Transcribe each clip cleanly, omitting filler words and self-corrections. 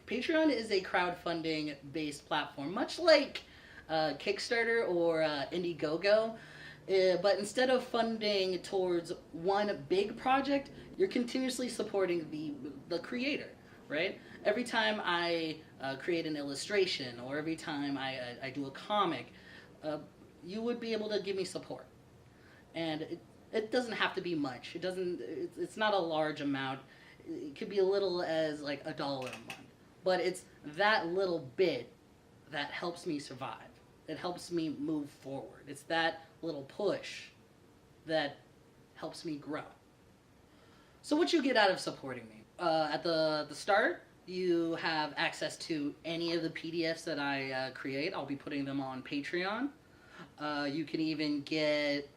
Patreon is a crowdfunding based platform, much like Kickstarter or Indiegogo. But instead of funding towards one big project, you're continuously supporting the creator, right? Every time I create an illustration or every time I do a comic, uh, you would be able to give me support. And it doesn't have to be much. It's not a large amount. It could be a little as like $1 a month. But it's that little bit that helps me survive. It helps me move forward. It's that little push that helps me grow. So what you get out of supporting me? At the start, you have access to any of the PDFs that I create. I'll be putting them on Patreon. You can even get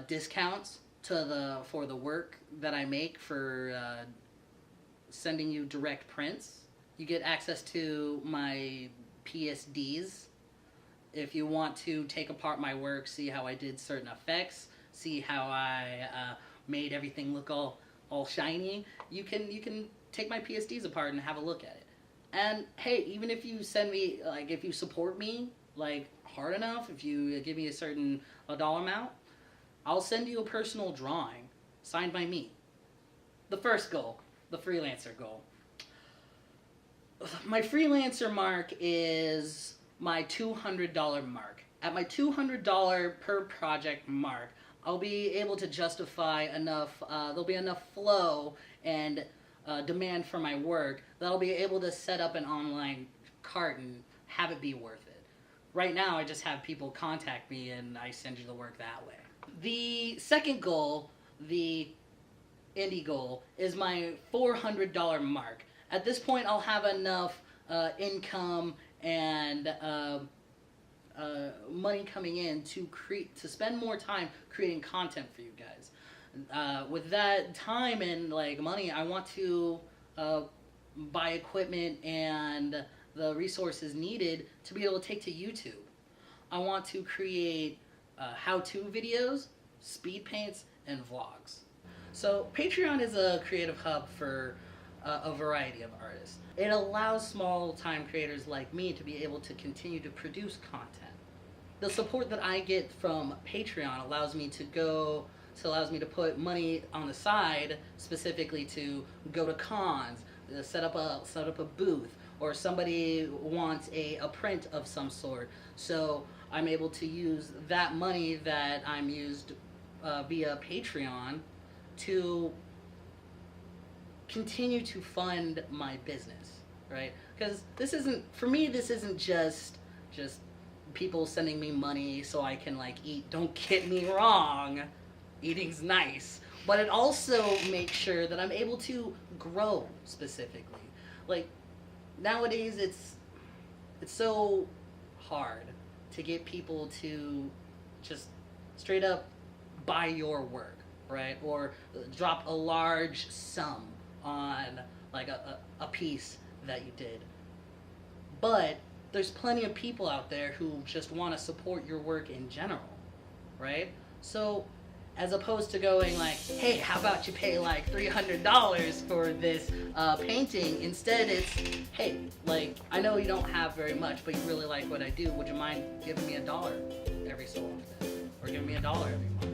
discounts for the work that I make for sending you direct prints. You get access to my PSDs. If you want to take apart my work, see how I did certain effects, see how I made everything look all shiny, you can take my PSDs apart and have a look at it. And hey, even if you send me, like, if you support me like hard enough, if you give me a dollar amount, I'll send you a personal drawing signed by me. The first goal, the freelancer goal. My freelancer mark is my $200 mark. At my $200 per project mark, I'll be able to justify enough, there'll be enough flow and demand for my work that I'll be able to set up an online cart and have it be worth it. Right now, I just have people contact me and I send you the work that way. The second goal, the indie goal, is my $400 mark. At this point, I'll have enough income and money coming in to spend more time creating content for you guys. With that time and like money, I want to buy equipment and the resources needed to be able to take to YouTube. I want to create how-to videos, speed paints, and vlogs. So Patreon is a creative hub for a variety of artists. It allows small-time creators like me to be able to continue to produce content. The support that I get from Patreon allows me to put money on the side, specifically to go to cons, set up a booth, or somebody wants a print of some sort. So I'm able to use that money that I'm used via Patreon to continue to fund my business, right? Because this isn't just people sending me money so I can like eat. Don't get me wrong, eating's nice, but it also makes sure that I'm able to grow specifically. Like nowadays, it's so hard to get people to just straight up buy your work, right? Or drop a large sum on like a piece that you did. But there's plenty of people out there who just want to support your work in general, right? So as opposed to going like, hey, how about you pay like $300 for this painting? Instead, it's, hey, like, I know you don't have very much, but you really like what I do. Would you mind giving me $1 every so often? Or giving me $1 every month?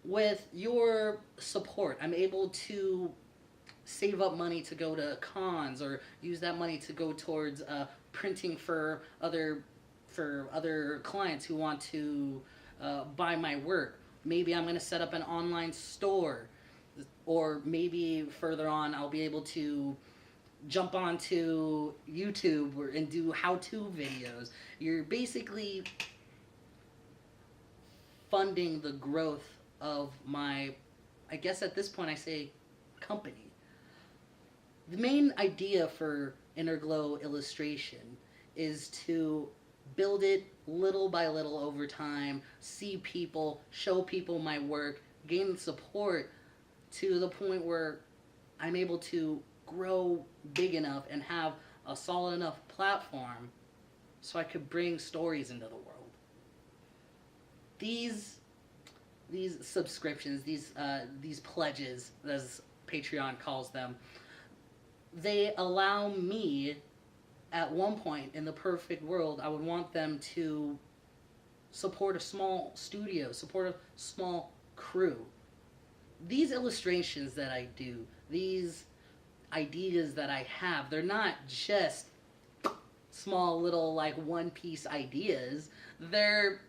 with your support, I'm able to save up money to go to cons or use that money to go towards printing for other clients who want to buy my work. Maybe I'm going to set up an online store, or maybe further on I'll be able to jump onto YouTube and do how-to videos. You're basically funding the growth of my, I guess at this point I say, company. The main idea for Innerglow illustration is to build it little by little over time, see people, show people my work, gain support to the point where I'm able to grow big enough and have a solid enough platform so I could bring stories into the world. These subscriptions, these pledges, as Patreon calls them, they allow me, at one point in the perfect world, I would want them to support a small studio, support a small crew. These illustrations that I do, these ideas that I have, they're not just small little like one-piece ideas. They're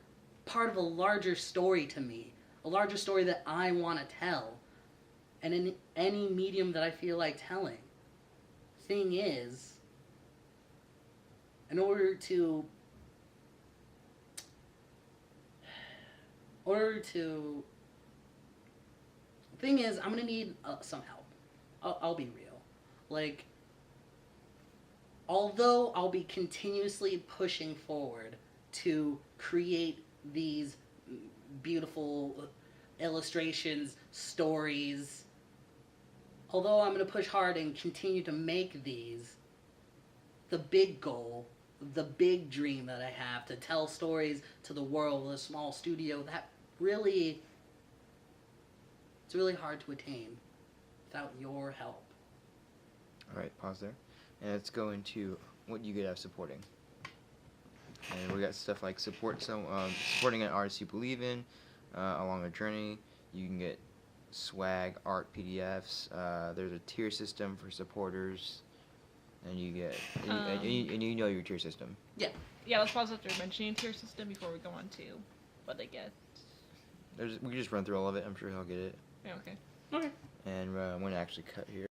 part of a larger story to me, a larger story that I want to tell, and in any medium that I feel like telling. Thing is, in order to thing is, I'm gonna need some help. I'll be real. Like, although I'll be continuously pushing forward to create these beautiful illustrations, stories, although I'm going to push hard and continue to make these, the big goal, the big dream that I have to tell stories to the world with a small studio, that really, it's really hard to attain without your help. Alright, pause there. And let's go into what you get out of supporting. And we got stuff like supporting an artist you believe in along a journey. You can get swag, art, PDFs. There's a tier system for supporters, and you get and you know your tier system. Yeah. Yeah, let's pause after mentioning tier system before we go on to what they get. We can just run through all of it. I'm sure he'll get it. Yeah, okay. Okay. And I'm going to actually cut here.